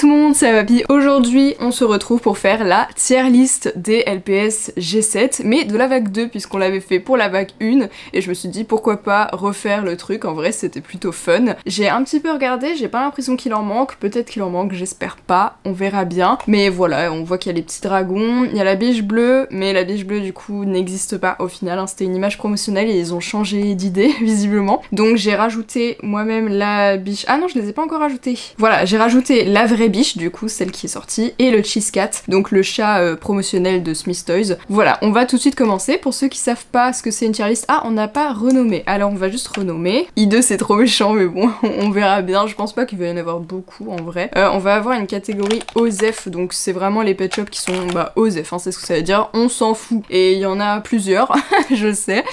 tout le monde, c'est Avapi. Aujourd'hui, on se retrouve pour faire la tier list des LPS G7, mais de la vague 2, puisqu'on l'avait fait pour la vague 1, et je me suis dit pourquoi pas refaire le truc, en vrai c'était plutôt fun. J'ai un petit peu regardé, j'ai pas l'impression qu'il en manque, peut-être qu'il en manque, j'espère pas, on verra bien. Mais voilà, on voit qu'il y a les petits dragons, il y a la biche bleue, mais la biche bleue du coup n'existe pas au final, hein. C'était une image promotionnelle et ils ont changé d'idée, visiblement. Donc j'ai rajouté moi-même la biche... Ah non, je les ai pas encore rajoutées. Voilà, j'ai rajouté la vraie biche, du coup, celle qui est sortie, et le Cheese Cat, donc le chat promotionnel de Smith Toys. Voilà, on va tout de suite commencer. Pour ceux qui savent pas ce que c'est une tier list, ah, on n'a pas renommé. Alors on va juste renommer. I2 c'est trop méchant, mais bon, on verra bien. Je pense pas qu'il va y en avoir beaucoup en vrai. On va avoir une catégorie OZEF, donc c'est vraiment les pet shops qui sont OZEF, hein, c'est ce que ça veut dire, on s'en fout. Et il y en a plusieurs, je sais.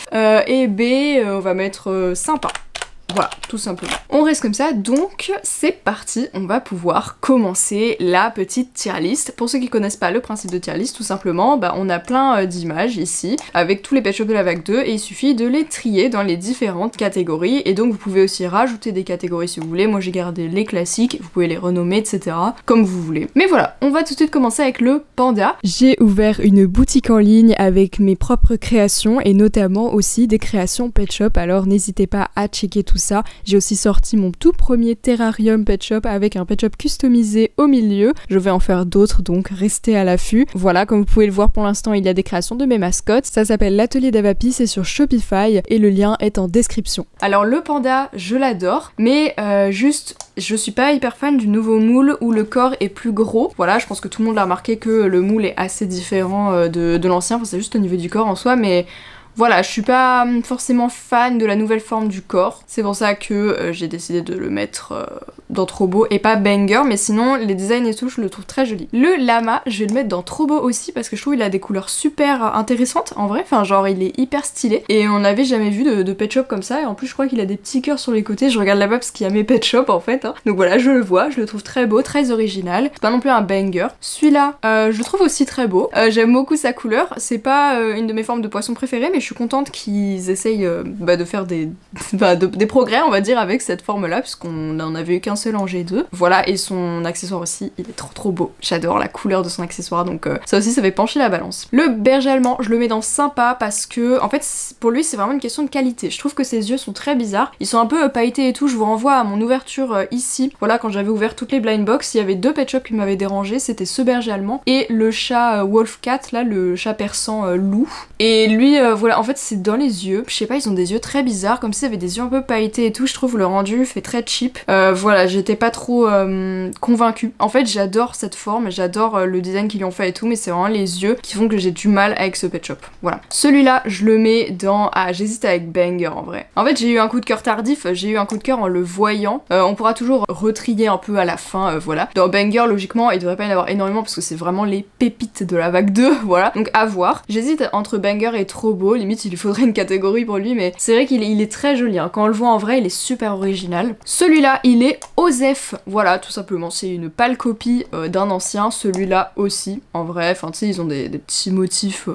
Et B, on va mettre sympa. Voilà, tout simplement. On reste comme ça, donc c'est parti, on va pouvoir commencer la petite tier list. Pour ceux qui connaissent pas le principe de tier list, tout simplement, on a plein d'images ici, avec tous les pet shops de la vague 2, et il suffit de les trier dans les différentes catégories, et donc vous pouvez aussi rajouter des catégories si vous voulez. Moi j'ai gardé les classiques, vous pouvez les renommer, etc., comme vous voulez. Mais voilà, on va tout de suite commencer avec le panda. J'ai ouvert une boutique en ligne avec mes propres créations, et notamment aussi des créations pet shop, alors n'hésitez pas à checker tout ça. J'ai aussi sorti mon tout premier terrarium pet shop avec un pet shop customisé au milieu. Je vais en faire d'autres, donc restez à l'affût. Voilà, comme vous pouvez le voir pour l'instant, il y a des créations de mes mascottes. Ça s'appelle l'atelier d'Avapi, c'est sur Shopify et le lien est en description. Alors le panda, je l'adore, mais juste, je suis pas hyper fan du nouveau moule où le corps est plus gros. Voilà, je pense que tout le monde l'a remarqué que le moule est assez différent de l'ancien, enfin c'est juste au niveau du corps en soi, mais... Voilà, je suis pas forcément fan de la nouvelle forme du corps. C'est pour ça que j'ai décidé de le mettre dans Trobo et pas Banger, mais sinon les designs et tout, je le trouve très joli. Le lama, je vais le mettre dans Trobo aussi parce que je trouve qu'il a des couleurs super intéressantes en vrai. Enfin genre il est hyper stylé et on n'avait jamais vu de pet shop comme ça, et en plus je crois qu'il a des petits cœurs sur les côtés. Je regarde là-bas parce qu'il y a mes pet shop en fait, hein. Donc voilà, je le vois, je le trouve très beau, très original. C'est pas non plus un banger. Celui-là, je le trouve aussi très beau. J'aime beaucoup sa couleur. C'est pas une de mes formes de poisson préférées, mais je suis contente qu'ils essayent de faire des progrès, on va dire, avec cette forme-là, puisqu'on en avait eu qu'un seul en G2. Voilà, et son accessoire aussi, il est trop beau. J'adore la couleur de son accessoire, donc ça aussi, ça fait pencher la balance. Le berger allemand, je le mets dans sympa parce que, en fait, pour lui, c'est vraiment une question de qualité. Je trouve que ses yeux sont très bizarres. Ils sont un peu pailletés et tout. Je vous renvoie à mon ouverture ici. Voilà, quand j'avais ouvert toutes les blind box, il y avait deux pet shops qui m'avaient dérangé. C'était ce berger allemand et le chat wolf cat, là, le chat persan loup. Et lui, voilà, en fait c'est dans les yeux, je sais pas, ils ont des yeux très bizarres, comme s'ils avaient des yeux un peu pailletés et tout. Je trouve le rendu fait très cheap. Voilà, j'étais pas trop convaincue. En fait j'adore cette forme, j'adore le design qu'ils lui ont fait et tout, mais c'est vraiment les yeux qui font que j'ai du mal avec ce pet shop. Voilà. Celui-là je le mets dans... Ah, j'hésite avec Banger en vrai. En fait j'ai eu un coup de cœur tardif, j'ai eu un coup de cœur en le voyant. On pourra toujours retrier un peu à la fin, voilà. Dans Banger logiquement il devrait pas y en avoir énormément parce que c'est vraiment les pépites de la vague 2, voilà. Donc à voir. J'hésite entre Banger et Trobo, limite il lui faudrait une catégorie pour lui, mais c'est vrai qu'il est très joli, hein. Quand on le voit en vrai il est super original. Celui-là il est OZEF, voilà, tout simplement, c'est une pâle copie d'un ancien. Celui-là aussi en vrai, enfin tu sais, ils ont des petits motifs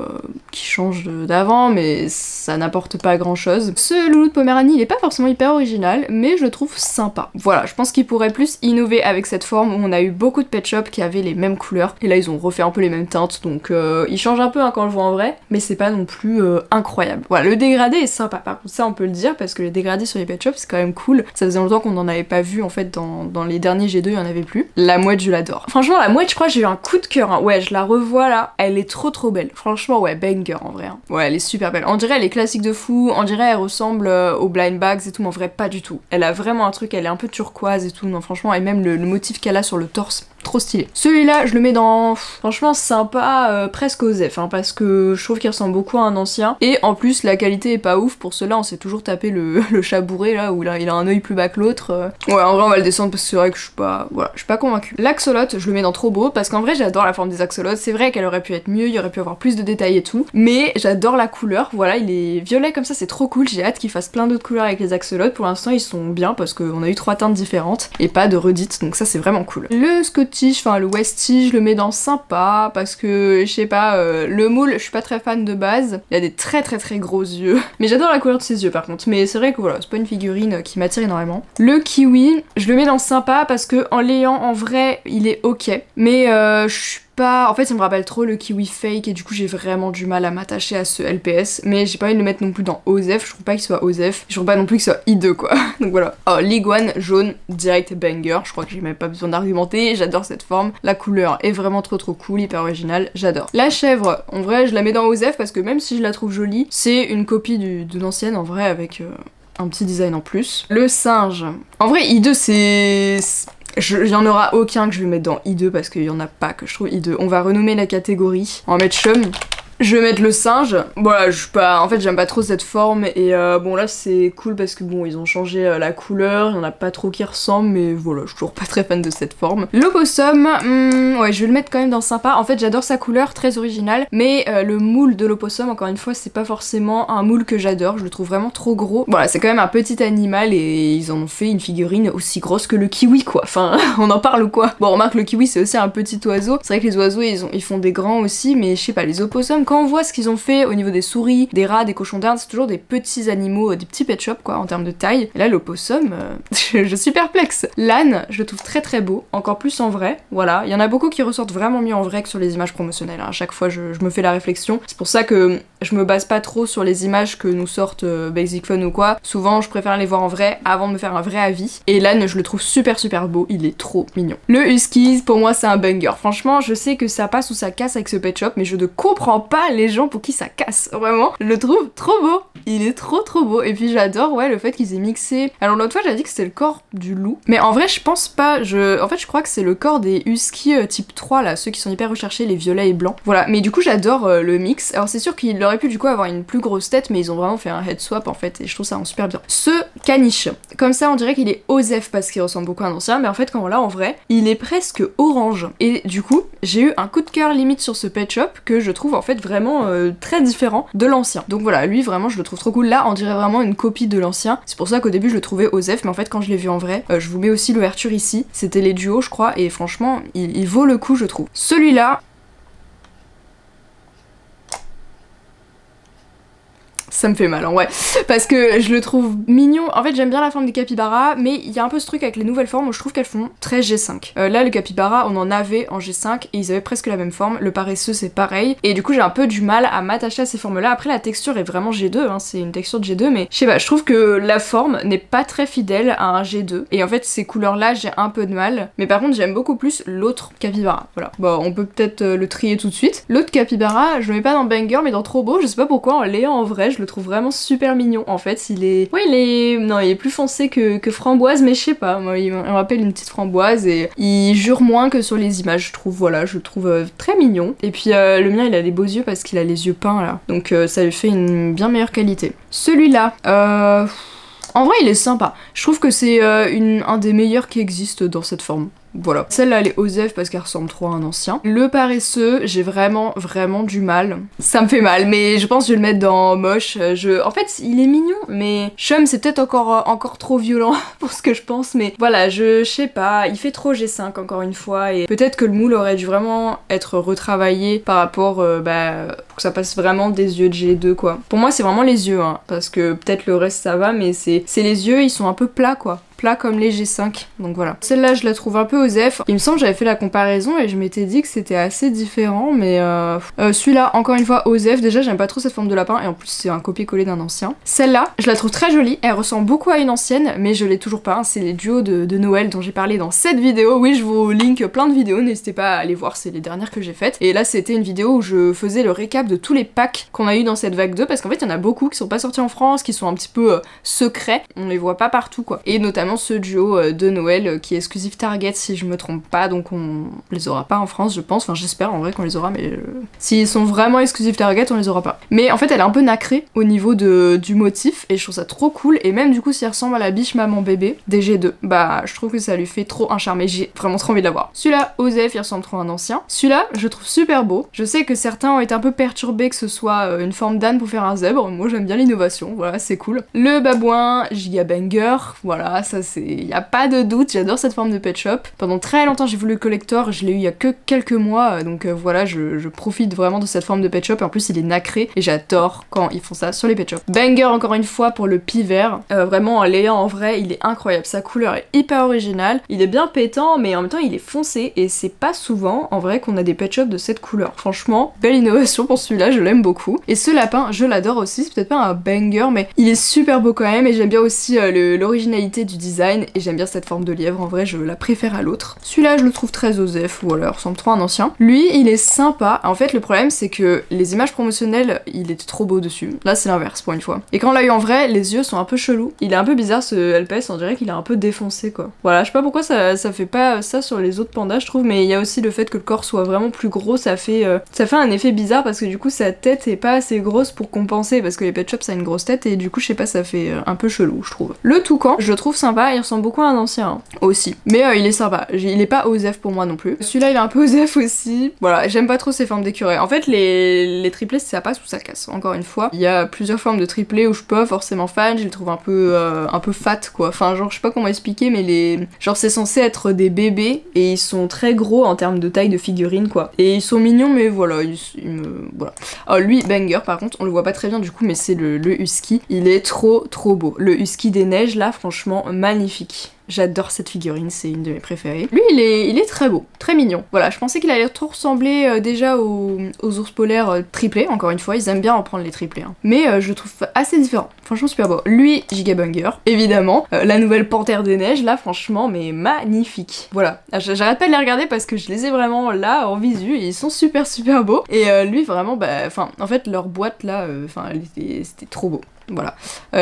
qui changent d'avant, mais ça n'apporte pas grand chose. Ce loulou de Poméranie il est pas forcément hyper original, mais je le trouve sympa. Voilà, je pense qu'il pourrait plus innover avec cette forme où on a eu beaucoup de pet shops qui avaient les mêmes couleurs, et là ils ont refait un peu les mêmes teintes, donc il change un peu, hein, quand on le voit en vrai, mais c'est pas non plus incroyable. Voilà, le dégradé est sympa, par contre ça on peut le dire, parce que les dégradés sur les pet shops c'est quand même cool. Ça faisait longtemps qu'on n'en avait pas vu en fait, dans les derniers G2 il y en avait plus. La mouette je l'adore. Franchement la mouette je crois que j'ai eu un coup de cœur, hein. Ouais, je la revois là, elle est trop belle. Franchement ouais, banger en vrai, hein. Ouais, elle est super belle. On dirait elle est classique de fou, on dirait elle ressemble aux blind bags et tout, mais en vrai pas du tout. Elle a vraiment un truc, elle est un peu turquoise et tout, non franchement, et même le motif qu'elle a sur le torse, trop stylé. Celui-là, je le mets dans... Franchement, sympa, presque OZEF, hein, parce que je trouve qu'il ressemble beaucoup à un ancien. Et en plus, la qualité est pas ouf. Pour cela, on s'est toujours tapé le chat bourré, là, où il a un œil plus bas que l'autre. Ouais, en vrai, on va le descendre parce que c'est vrai que je suis pas... Voilà, je suis pas convaincue. L'axolot, je le mets dans Trobo, parce qu'en vrai, j'adore la forme des axolotes. C'est vrai qu'elle aurait pu être mieux, il y aurait pu avoir plus de détails et tout. Mais j'adore la couleur, voilà, il est violet comme ça, c'est trop cool. J'ai hâte qu'il fasse plein d'autres couleurs avec les axolotes. Pour l'instant, ils sont bien, parce qu'on a eu 3 teintes différentes, et pas de redites, donc ça, c'est vraiment cool. Le Scotty tige, enfin le Westie, je le mets dans sympa parce que je sais pas, le moule, je suis pas très fan de base. Il a des très gros yeux. Mais j'adore la couleur de ses yeux par contre. Mais c'est vrai que voilà, c'est pas une figurine qui m'attire énormément. Le kiwi, je le mets dans sympa parce que en l'ayant en vrai, il est ok. Mais je suis pas... En fait, ça me rappelle trop le kiwi fake et du coup, j'ai vraiment du mal à m'attacher à ce LPS. Mais j'ai pas envie de le mettre non plus dans OZEF. Je trouve pas qu'il soit OZEF. Je trouve pas non plus qu'il soit I2 quoi. Donc voilà. Oh, l'iguane jaune, direct banger. Je crois que j'ai même pas besoin d'argumenter. J'adore cette forme. La couleur est vraiment trop cool, hyper originale. J'adore. La chèvre, en vrai, je la mets dans OZEF parce que même si je la trouve jolie, c'est une copie de l'ancienne en vrai avec un petit design en plus. Le singe. En vrai, I2 c'est... Il y en aura aucun que je vais mettre dans I2 parce qu'il y en a pas que je trouve I2. On va renommer la catégorie. On va mettre chum. Je vais mettre le singe. Voilà, je suis pas... En fait, j'aime pas trop cette forme et bon là c'est cool parce que bon, ils ont changé la couleur, il y en a pas trop qui ressemblent mais voilà, je suis toujours pas très fan de cette forme. L'opossum, ouais, je vais le mettre quand même dans sympa. En fait, j'adore sa couleur, très originale, mais le moule de l'opossum, encore une fois, c'est pas forcément un moule que j'adore, je le trouve vraiment trop gros. Voilà, c'est quand même un petit animal et ils en ont fait une figurine aussi grosse que le kiwi quoi. Enfin, on en parle ou quoi? Bon, remarque, le kiwi c'est aussi un petit oiseau. C'est vrai que les oiseaux ils font des grands aussi, mais je sais pas, les opossums, quand on voit ce qu'ils ont fait au niveau des souris, des rats, des cochons d'Inde, c'est toujours des petits animaux, des petits pet shops quoi en termes de taille. Et là l'opossum, je suis perplexe. L'âne, je le trouve très beau, encore plus en vrai, voilà. Il y en a beaucoup qui ressortent vraiment mieux en vrai que sur les images promotionnelles, hein. À chaque fois je me fais la réflexion. C'est pour ça que je me base pas trop sur les images que nous sortent Basic Fun ou quoi. Souvent je préfère les voir en vrai avant de me faire un vrai avis. Et l'âne, je le trouve super beau, il est trop mignon. Le husky, pour moi c'est un banger. Franchement, je sais que ça passe ou ça casse avec ce pet shop, mais je ne comprends pas les gens pour qui ça casse, vraiment. Je le trouve trop beau, il est trop beau. Et puis j'adore, ouais, le fait qu'ils aient mixé... Alors l'autre fois j'avais dit que c'était le corps du loup, mais en vrai je pense pas, en fait je crois que c'est le corps des huskies type 3 là, ceux qui sont hyper recherchés, les violets et blancs. Voilà, mais du coup j'adore le mix. Alors c'est sûr qu'il aurait pu du coup avoir une plus grosse tête, mais ils ont vraiment fait un head swap en fait, et je trouve ça rend super bien. Ce caniche, comme ça on dirait qu'il est OZEF parce qu'il ressemble beaucoup à un ancien, mais en fait quand on l'a en vrai, il est presque orange. Et du coup, j'ai eu un coup de cœur limite sur ce pet shop que je trouve en fait vraiment très différent de l'ancien. Donc voilà, lui vraiment je le trouve trop cool. Là on dirait vraiment une copie de l'ancien. C'est pour ça qu'au début je le trouvais OZEF, mais en fait quand je l'ai vu en vrai, je vous mets aussi l'ouverture ici. C'était les duos je crois, et franchement il vaut le coup je trouve. Celui-là, ça me fait mal en vrai, parce que je le trouve mignon. En fait j'aime bien la forme des capybaras, mais il y a un peu ce truc avec les nouvelles formes où je trouve qu'elles font très G5. Là le capybara on en avait en G5 et ils avaient presque la même forme. Le paresseux c'est pareil, et du coup j'ai un peu du mal à m'attacher à ces formes là. Après la texture est vraiment G2, hein, c'est une texture de G2, mais je sais pas, je trouve que la forme n'est pas très fidèle à un G2, et en fait ces couleurs là j'ai un peu de mal. Mais par contre j'aime beaucoup plus l'autre capybara. Voilà, bon on peut peut-être le trier tout de suite. L'autre capybara je le mets pas dans banger mais dans trop beau, je sais pas pourquoi, en l'ayant en vrai je le trouve vraiment super mignon. En fait il est... Ouais non il est plus foncé que framboise, mais je sais pas, moi il me rappelle une petite framboise et il jure moins que sur les images je trouve. Voilà, je le trouve très mignon. Et puis le mien il a des beaux yeux parce qu'il a les yeux peints là, donc ça lui fait une bien meilleure qualité. Celui-là, en vrai il est sympa. Je trouve que c'est un des meilleurs qui existent dans cette forme. Voilà. Celle-là elle est OZEF parce qu'elle ressemble trop à un ancien. Le paresseux, j'ai vraiment du mal. Ça me fait mal, mais je pense que je vais le mettre dans moche. En fait il est mignon, mais chum c'est peut-être encore trop violent pour ce que je pense, mais voilà, je sais pas, il fait trop G5 encore une fois, et peut-être que le moule aurait dû vraiment être retravaillé par rapport pour que ça passe vraiment des yeux de G2 quoi. Pour moi c'est vraiment les yeux, hein, parce que peut-être le reste ça va, mais c'est les yeux, ils sont un peu plats quoi. Plat comme les G5, donc voilà. Celle-là je la trouve un peu OZEF. Il me semble que j'avais fait la comparaison et je m'étais dit que c'était assez différent, mais celui-là encore une fois OZEF. Déjà j'aime pas trop cette forme de lapin et en plus c'est un copier-coller d'un ancien. Celle-là je la trouve très jolie, elle ressemble beaucoup à une ancienne mais je l'ai toujours pas, hein. C'est les duos de Noël dont j'ai parlé dans cette vidéo. Oui, je vous link plein de vidéos, n'hésitez pas à aller voir, c'est les dernières que j'ai faites. Et là c'était une vidéo où je faisais le récap de tous les packs qu'on a eu dans cette vague 2, parce qu'en fait il y en a beaucoup qui sont pas sortis en France, qui sont un petit peu secrets, on les voit pas partout quoi. Et notamment ce duo de Noël qui est exclusif Target si je me trompe pas, donc on les aura pas en France je pense, enfin j'espère en vrai qu'on les aura, mais s'ils sont vraiment exclusifs Target on les aura pas. Mais en fait elle est un peu nacrée au niveau du motif et je trouve ça trop cool, et même du coup si elle ressemble à la biche maman bébé des G2, bah je trouve que ça lui fait trop un charme et j'ai vraiment trop envie de l'avoir. Celui-là OZEF il ressemble trop à un ancien. Celui-là je trouve super beau, je sais que certains ont été un peu perturbés que ce soit une forme d'âne pour faire un zèbre, moi j'aime bien l'innovation, voilà c'est cool. Le babouin giga banger, voilà ça c'est... Y a pas de doute, j'adore cette forme de pet shop. Pendant très longtemps j'ai voulu le collector, je l'ai eu il y a que quelques mois, donc voilà, je profite vraiment de cette forme de pet shop, et en plus il est nacré, et j'adore quand ils font ça sur les pet shops. Banger encore une fois pour le piver, vraiment en l'ayant en vrai, il est incroyable, sa couleur est hyper originale, il est bien pétant, mais en même temps il est foncé, et c'est pas souvent en vrai qu'on a des pet shops de cette couleur. Franchement, belle innovation pour celui-là, je l'aime beaucoup. Et ce lapin, je l'adore aussi, c'est peut-être pas un banger, mais il est super beau quand même, et j'aime bien aussi l'originalité du design, et j'aime bien cette forme de lièvre, en vrai je la préfère à l'autre. Celui-là je le trouve très osef, voilà, ressemble trop à un ancien. Lui il est sympa, en fait le problème c'est que les images promotionnelles, il était trop beau dessus. Là c'est l'inverse pour une fois. Et quand on l'a eu en vrai, les yeux sont un peu chelous. Il est un peu bizarre ce LPS, on dirait qu'il est un peu défoncé quoi. Voilà, je sais pas pourquoi ça fait pas ça sur les autres pandas je trouve, mais il y a aussi le fait que le corps soit vraiment plus gros, ça fait un effet bizarre parce que du coup sa tête est pas assez grosse pour compenser, parce que les pet shops ça a une grosse tête et du coup je sais pas, ça fait un peu chelou je trouve. Le toucan, je le trouve sympa, il ressemble beaucoup à un ancien hein, aussi. Mais il est sympa, il est pas osef pour moi non plus. Celui-là il est un peu osef aussi. Voilà, j'aime pas trop ces formes d'écureuils. En fait les triplés ça passe ou ça casse, encore une fois. Il y a plusieurs formes de triplés où je suis pas forcément fan, je les trouve un peu fat quoi. Enfin genre je sais pas comment expliquer, mais genre c'est censé être des bébés et ils sont très gros en termes de taille de figurine quoi. Et ils sont mignons mais voilà, voilà. Alors lui banger par contre, on le voit pas très bien du coup, mais c'est le husky. Il est trop beau. Le husky des neiges là, franchement magnifique. J'adore cette figurine, c'est une de mes préférées. Lui, il est très beau, très mignon. Voilà, je pensais qu'il allait trop ressembler déjà aux ours polaires triplés, encore une fois, ils aiment bien en prendre les triplés. Hein. Mais je le trouve assez différent, franchement super beau. Lui, giga banger, évidemment. La nouvelle panthère des neiges, là, franchement, mais magnifique. Voilà, j'arrête pas de les regarder parce que je les ai vraiment là, en visu, et ils sont super beaux. Et lui, vraiment, en fait, leur boîte, là, c'était trop beau. Voilà.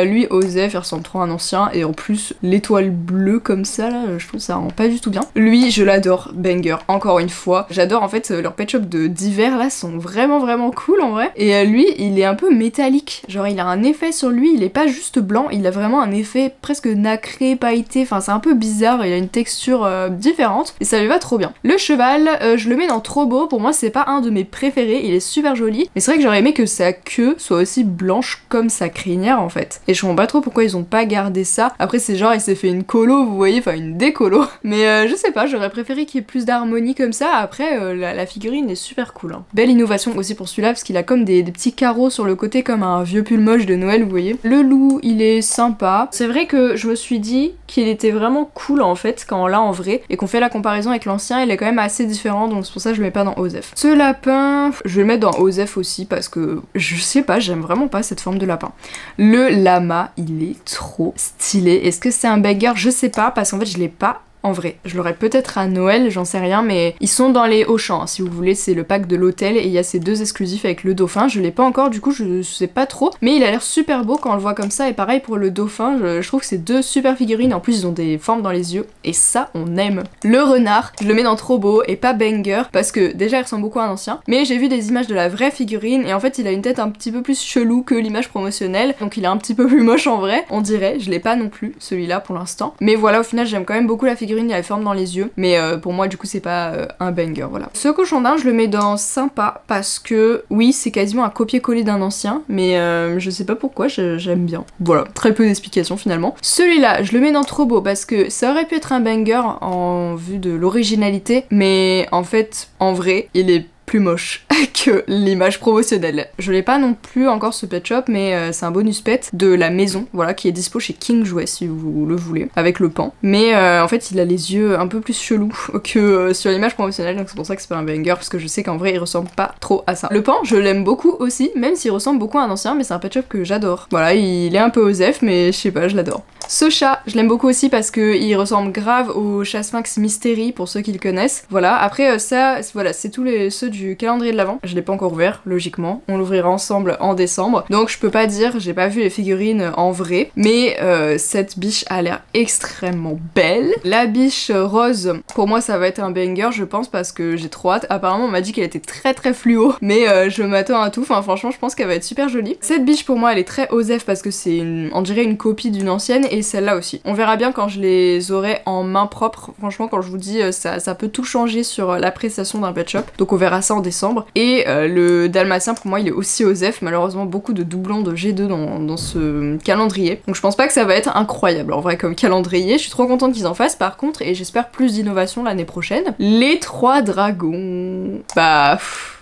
Lui, Osef, il ressemble trop à un ancien, et en plus, l'étoile bleue comme ça, là, je trouve ça rend pas du tout bien. Lui, je l'adore, banger, encore une fois. J'adore, en fait, leurs pet shop d'hiver, là, sont vraiment cool, en vrai. Et lui, il est un peu métallique, genre, il a un effet sur lui, il est pas juste blanc, il a vraiment un effet presque nacré, pailleté, enfin, c'est un peu bizarre, il a une texture différente, et ça lui va trop bien. Le cheval, je le mets dans trop beau, pour moi, c'est pas un de mes préférés, il est super joli, mais c'est vrai que j'aurais aimé que sa queue soit aussi blanche comme sa crinière, en fait. Et je comprends pas trop pourquoi ils ont pas gardé ça. Après c'est genre il s'est fait une colo, vous voyez, enfin une décolo. Mais je sais pas, j'aurais préféré qu'il y ait plus d'harmonie comme ça. Après la figurine est super cool. Hein. Belle innovation aussi pour celui-là parce qu'il a comme des petits carreaux sur le côté comme un vieux pull moche de Noël, vous voyez. Le loup il est sympa. C'est vrai que je me suis dit qu'il était vraiment cool en fait quand on l'a en vrai et qu'on fait la comparaison avec l'ancien, il est quand même assez différent, donc c'est pour ça que je le mets pas dans Osef. Ce lapin, je vais le mettre dans Osef aussi parce que je sais pas, j'aime vraiment pas cette forme de lapin. Le lama, il est trop stylé. Est-ce que c'est un banger? Je sais pas, parce qu'en fait je l'ai pas en vrai. Je l'aurais peut-être à Noël, j'en sais rien, mais ils sont dans les Auchan, hein, si vous voulez, c'est le pack de l'hôtel, et il y a ces deux exclusifs avec le dauphin. Je l'ai pas encore, du coup je sais pas trop, mais il a l'air super beau quand on le voit comme ça, et pareil pour le dauphin, je trouve que c'est deux super figurines, en plus ils ont des formes dans les yeux, et ça on aime. Le renard, je le mets dans trop beau, et pas banger, parce que déjà il ressemble beaucoup à un ancien, mais j'ai vu des images de la vraie figurine, et en fait il a une tête un petit peu plus chelou que l'image promotionnelle, donc il est un petit peu plus moche en vrai, on dirait, je l'ai pas non plus, celui-là pour l'instant, mais voilà, au final j'aime quand même beaucoup la figurine, il a la forme dans les yeux, mais pour moi du coup c'est pas un banger, voilà. Ce cochon d'Inde je le mets dans sympa parce que oui c'est quasiment un copier-coller d'un ancien, mais je sais pas pourquoi, j'aime bien. Voilà, très peu d'explications finalement. Celui-là je le mets dans trop beau parce que ça aurait pu être un banger en vue de l'originalité, mais en fait en vrai il est plus moche que l'image promotionnelle. Je l'ai pas non plus encore ce pet shop, mais c'est un bonus pet de la maison, voilà, qui est dispo chez King Jouet si vous le voulez, avec le pan. Mais en fait il a les yeux un peu plus chelous que sur l'image promotionnelle, donc c'est pour ça que c'est pas un banger, parce que je sais qu'en vrai il ressemble pas trop à ça. Le pan je l'aime beaucoup aussi, même s'il ressemble beaucoup à un ancien, mais c'est un pet shop que j'adore. Voilà, il est un peu osef, mais je sais pas, je l'adore. Ce chat, je l'aime beaucoup aussi parce qu'il ressemble grave au chat sphinx Mystery pour ceux qui le connaissent. Voilà, après ça, voilà, c'est tous ceux du calendrier de l'Avent. Je l'ai pas encore ouvert, logiquement. On l'ouvrira ensemble en décembre. Donc je peux pas dire, j'ai pas vu les figurines en vrai, mais cette biche a l'air extrêmement belle. La biche rose, pour moi ça va être un banger je pense parce que j'ai trop hâte. Apparemment on m'a dit qu'elle était très fluo, mais je m'attends à tout. Enfin franchement je pense qu'elle va être super jolie. Cette biche pour moi elle est très osef parce que c'est on dirait une copie d'une ancienne, et celle-là aussi. On verra bien quand je les aurai en main propre. Franchement quand je vous dis ça peut tout changer sur l'appréciation d'un pet shop. Donc on verra ça en décembre. Et Et le dalmatien pour moi il est aussi OSEF, malheureusement beaucoup de doublons de G2 dans ce calendrier. Donc je pense pas que ça va être incroyable en vrai comme calendrier, je suis trop contente qu'ils en fassent par contre et j'espère plus d'innovation l'année prochaine. Les 3 dragons, bah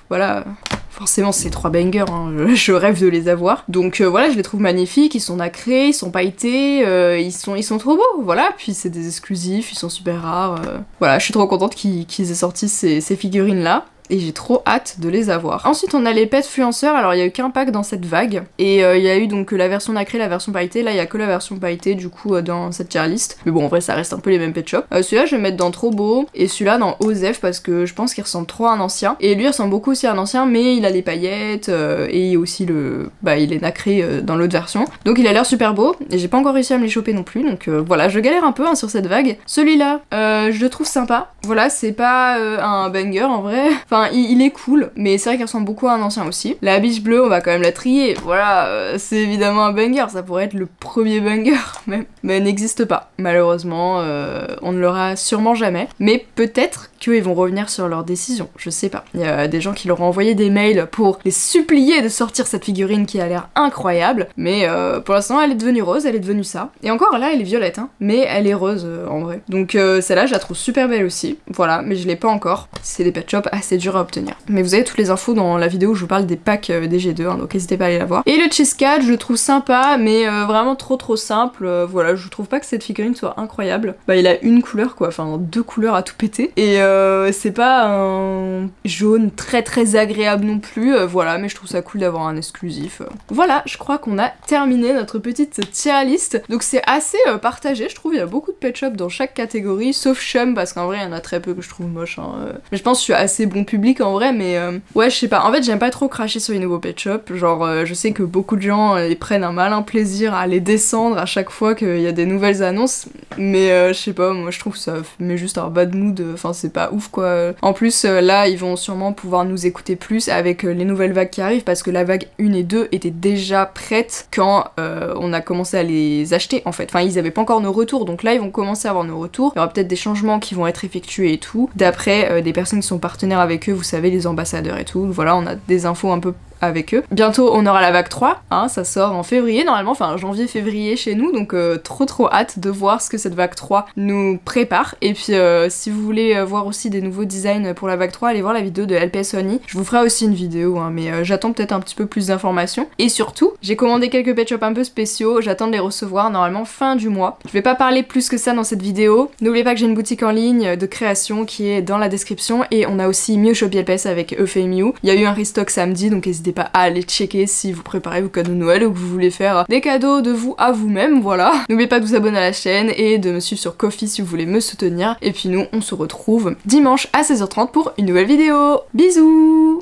voilà. Forcément c'est 3 bangers, hein. Je rêve de les avoir. Donc voilà, je les trouve magnifiques, ils sont nacrés, ils sont pailletés, ils sont trop beaux, voilà. Puis c'est des exclusifs, ils sont super rares. Voilà, je suis trop contente qu'ils aient sorti ces figurines là. Et j'ai trop hâte de les avoir. Ensuite on a les pets fluenceurs, alors il y a eu qu'un pack dans cette vague, et il y a eu donc la version nacrée, la version pailletée, là il y a que la version pailletée du coup dans cette tier list. Mais bon en vrai ça reste un peu les mêmes pet shops. Celui-là je vais mettre dans Trop Beau, et celui-là dans OSEF parce que je pense qu'il ressemble trop à un ancien. Et lui il ressemble beaucoup aussi à un ancien, mais il a les paillettes, et aussi il est nacré dans l'autre version. Donc il a l'air super beau, et j'ai pas encore réussi à me les choper non plus, donc voilà, je galère un peu hein, sur cette vague. Celui-là, je le trouve sympa. Voilà, c'est pas un banger en vrai. Enfin, il est cool, mais c'est vrai qu'il ressemble beaucoup à un ancien aussi. La biche bleue, on va quand même la trier. Voilà, c'est évidemment un banger, ça pourrait être le premier banger même. Mais elle n'existe pas. Malheureusement, on ne l'aura sûrement jamais. Mais peut-être qu'ils vont revenir sur leur décision, je sais pas. Il y a des gens qui leur ont envoyé des mails pour les supplier de sortir cette figurine qui a l'air incroyable. Mais pour l'instant, elle est devenue rose, elle est devenue ça. Et encore là, elle est violette, hein, mais elle est rose en vrai. Donc celle-là, je la trouve super belle aussi. Voilà, mais je l'ai pas encore. C'est des pet shops assez durs à obtenir. Mais vous avez toutes les infos dans la vidéo où je vous parle des packs des G2, hein, donc n'hésitez pas à aller la voir. Et le Cheese Cat, je le trouve sympa, mais vraiment trop simple. Voilà, je trouve pas que cette figurine soit incroyable. Bah il a une couleur quoi, enfin 2 couleurs à tout péter. Et c'est pas un jaune très agréable non plus, voilà, mais je trouve ça cool d'avoir un exclusif. Voilà, je crois qu'on a terminé notre petite tier list. Donc c'est assez partagé, je trouve, il y a beaucoup de pet shops dans chaque catégorie, sauf Chum, parce qu'en vrai il y en a très peu que je trouve moche. Hein. Mais je pense que je suis assez bon public en vrai, mais ouais, je sais pas. En fait, j'aime pas trop cracher sur les nouveaux pet shops. Genre, je sais que beaucoup de gens ils prennent un malin plaisir à les descendre à chaque fois qu'il y a des nouvelles annonces, mais je sais pas, moi je trouve ça met juste un bad mood. Enfin, c'est pas ouf quoi. En plus, là, ils vont sûrement pouvoir nous écouter plus avec les nouvelles vagues qui arrivent, parce que la vague 1 et 2 étaient déjà prêtes quand on a commencé à les acheter en fait. Enfin, ils avaient pas encore nos retours, donc là, ils vont commencer à avoir nos retours. Il y aura peut-être des changements qui vont être effectués et tout, d'après des personnes qui sont partenaires avec eux, vous savez, les ambassadeurs et tout. Voilà, on a des infos un peu avec eux. Bientôt on aura la vague 3, hein, ça sort en février normalement, enfin janvier-février chez nous, donc trop hâte de voir ce que cette vague 3 nous prépare. Et puis si vous voulez voir aussi des nouveaux designs pour la vague 3, allez voir la vidéo de LPS Honey, je vous ferai aussi une vidéo, hein, mais j'attends peut-être un petit peu plus d'informations. Et surtout, j'ai commandé quelques pet shops un peu spéciaux, j'attends de les recevoir normalement fin du mois. Je vais pas parler plus que ça dans cette vidéo. N'oubliez pas que j'ai une boutique en ligne de création qui est dans la description, et on a aussi Miu Shop LPS avec Euphémiu. Il y a eu un restock samedi, donc n'hésitez pas à aller checker si vous préparez vos cadeaux de Noël ou que vous voulez faire des cadeaux de vous à vous-même, voilà. N'oubliez pas de vous abonner à la chaîne et de me suivre sur Ko-fi si vous voulez me soutenir. Et puis nous, on se retrouve dimanche à 16h30 pour une nouvelle vidéo. Bisous!